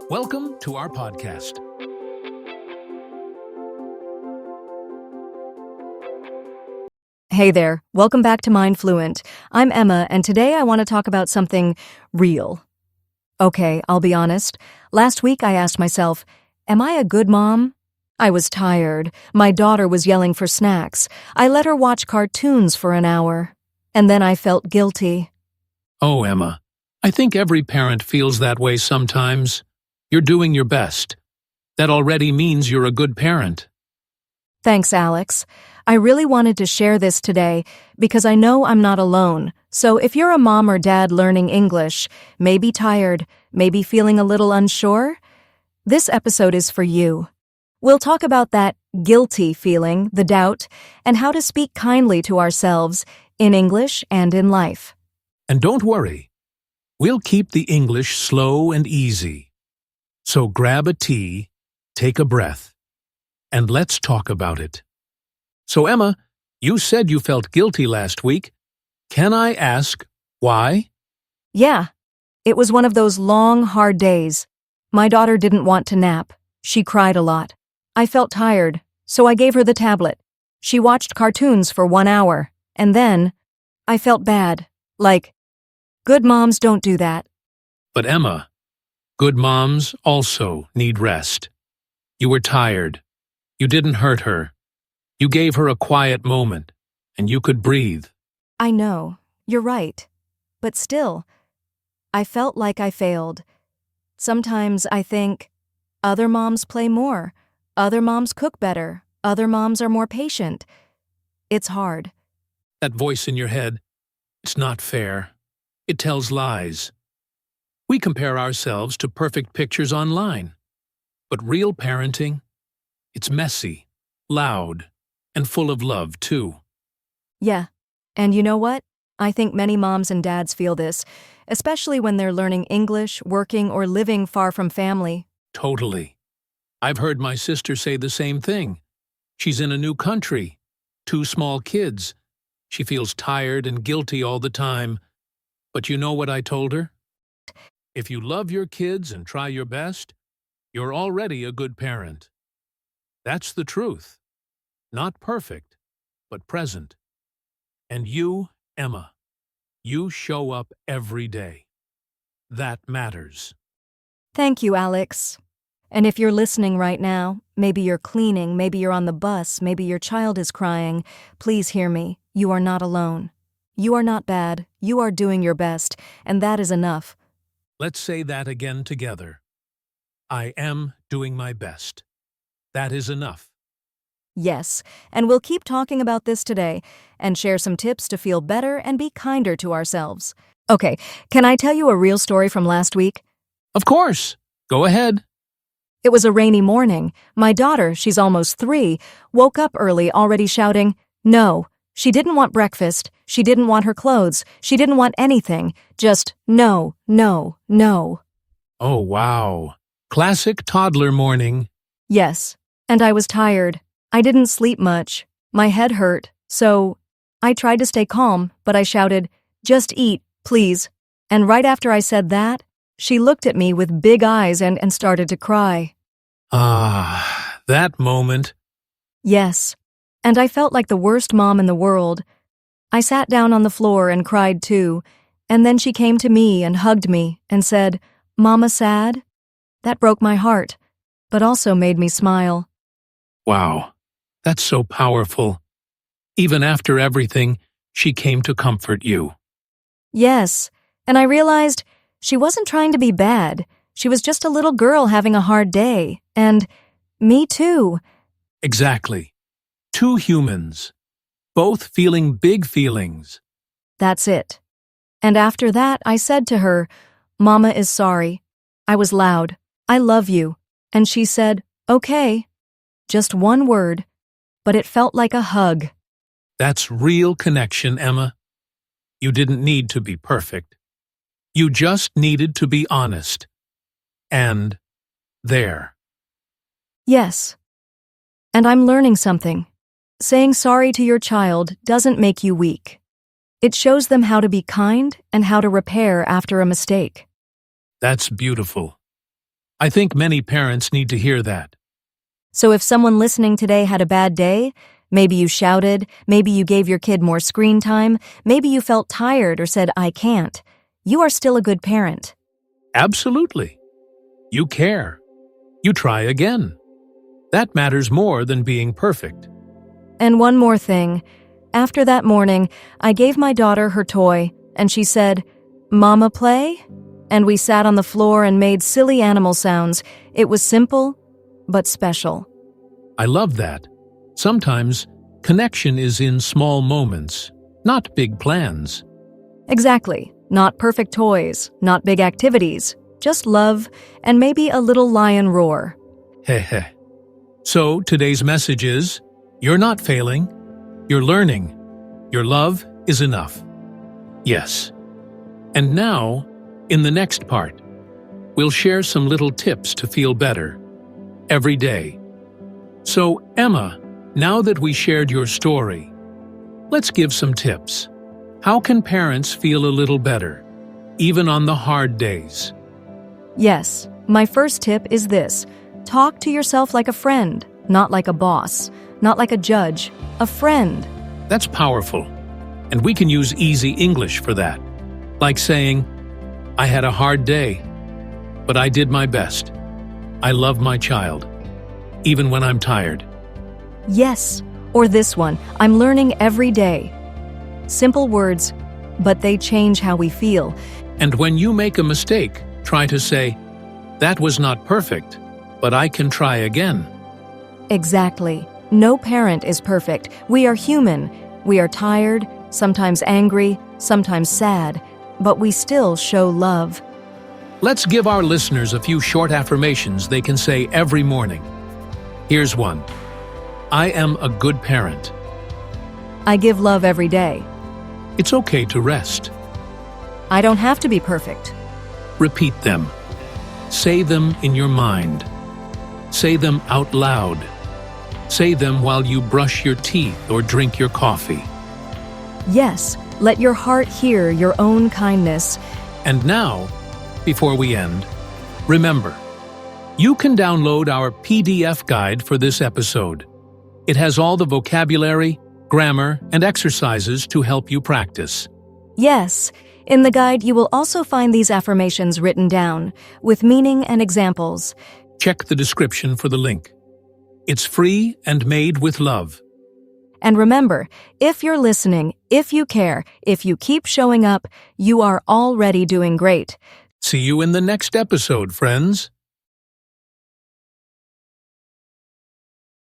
Welcome to our podcast. Hey there, welcome back to Mind Fluent. I'm Emma, and today I want to talk about something real. Okay, I'll be honest. Last week I asked myself, am I a good mom? I was tired. My daughter was yelling for snacks. I let her watch cartoons for an hour. And then I felt guilty. Oh, Emma, I think every parent feels that way sometimes. You're doing your best. That already means you're a good parent. Thanks, Alex. I really wanted to share this today because I know I'm not alone. So if you're a mom or dad learning English, maybe tired, maybe feeling a little unsure, this episode is for you. We'll talk about that guilty feeling, the doubt, and how to speak kindly to ourselves in English and in life. And don't worry, we'll keep the English slow and easy. So grab a tea, take a breath, and let's talk about it. So Emma, you said you felt guilty last week. Can I ask why? Yeah, it was one of those long, hard days. My daughter didn't want to nap. She cried a lot. I felt tired, so I gave her the tablet. She watched cartoons for 1 hour, and then I felt bad, like, good moms don't do that. But Emma, good moms also need rest. You were tired. You didn't hurt her. You gave her a quiet moment, and you could breathe. I know, you're right. But still, I felt like I failed. Sometimes I think, other moms play more, other moms cook better, other moms are more patient. It's hard. That voice in your head, it's not fair. It tells lies. We compare ourselves to perfect pictures online. But real parenting, it's messy, loud, and full of love, too. Yeah, and you know what? I think many moms and dads feel this, especially when they're learning English, working, or living far from family. Totally. I've heard my sister say the same thing. She's in a new country, 2 small kids. She feels tired and guilty all the time. But you know what I told her? If you love your kids and try your best, you're already a good parent. That's the truth. Not perfect, but present. And you, Emma, you show up every day. That matters. Thank you, Alex. And if you're listening right now, maybe you're cleaning, maybe you're on the bus, maybe your child is crying, please hear me. You are not alone. You are not bad. You are doing your best, and that is enough. Let's say that again together. I am doing my best. That is enough. Yes, and we'll keep talking about this today and share some tips to feel better and be kinder to ourselves. Okay, can I tell you a real story from last week? Of course. Go ahead. It was a rainy morning. My daughter, she's almost 3, woke up early already shouting, no. She didn't want breakfast. She didn't want her clothes. She didn't want anything. Just no, no, no. Oh, wow. Classic toddler morning. Yes, and I was tired. I didn't sleep much. My head hurt, so I tried to stay calm, but I shouted, just eat, please. And right after I said that, she looked at me with big eyes and started to cry. Ah, that moment. Yes, and I felt like the worst mom in the world. I sat down on the floor and cried too, and then she came to me and hugged me and said, Mama sad? That broke my heart, but also made me smile. Wow, that's so powerful. Even after everything, she came to comfort you. Yes, and I realized she wasn't trying to be bad. She was just a little girl having a hard day, and me too. Exactly. 2 humans, both feeling big feelings. That's it. And after that, I said to her, Mama is sorry. I was loud. I love you. And she said, okay. Just one word, but it felt like a hug. That's real connection, Emma. You didn't need to be perfect. You just needed to be honest. And there. Yes. And I'm learning something. Saying sorry to your child doesn't make you weak. It shows them how to be kind and how to repair after a mistake. That's beautiful. I think many parents need to hear that. So if someone listening today had a bad day, maybe you shouted, maybe you gave your kid more screen time, maybe you felt tired or said, "I can't," you are still a good parent. Absolutely. You care. You try again. That matters more than being perfect. And one more thing. After that morning, I gave my daughter her toy, and she said, "Mama, play?" And we sat on the floor and made silly animal sounds. It was simple, but special. I love that. Sometimes, connection is in small moments, not big plans. Exactly. Not perfect toys, not big activities, just love and maybe a little lion roar. Heh. So, today's message is, you're not failing, you're learning. Your love is enough. Yes. And now, in the next part, we'll share some little tips to feel better every day. So, Emma, now that we shared your story, let's give some tips. How can parents feel a little better, even on the hard days? Yes, my first tip is this. Talk to yourself like a friend, not like a boss, not like a judge, a friend. That's powerful, and we can use easy English for that. Like saying, "I had a hard day, but I did my best. I love my child, even when I'm tired." Yes, or this one, "I'm learning every day." Simple words, but they change how we feel. And when you make a mistake, try to say, "That was not perfect, but I can try again." Exactly. No parent is perfect. We are human. We are tired, sometimes angry, sometimes sad, but we still show love. Let's give our listeners a few short affirmations they can say every morning. Here's one. I am a good parent. I give love every day. It's okay to rest. I don't have to be perfect. Repeat them. Say them in your mind. Say them out loud. Say them while you brush your teeth or drink your coffee. Yes, let your heart hear your own kindness. And now, before we end, remember, you can download our PDF guide for this episode. It has all the vocabulary, grammar, and exercises to help you practice. Yes, in the guide you will also find these affirmations written down, with meaning and examples. Check the description for the link. It's free and made with love. And remember, if you're listening, if you care, if you keep showing up, you are already doing great. See you in the next episode, friends.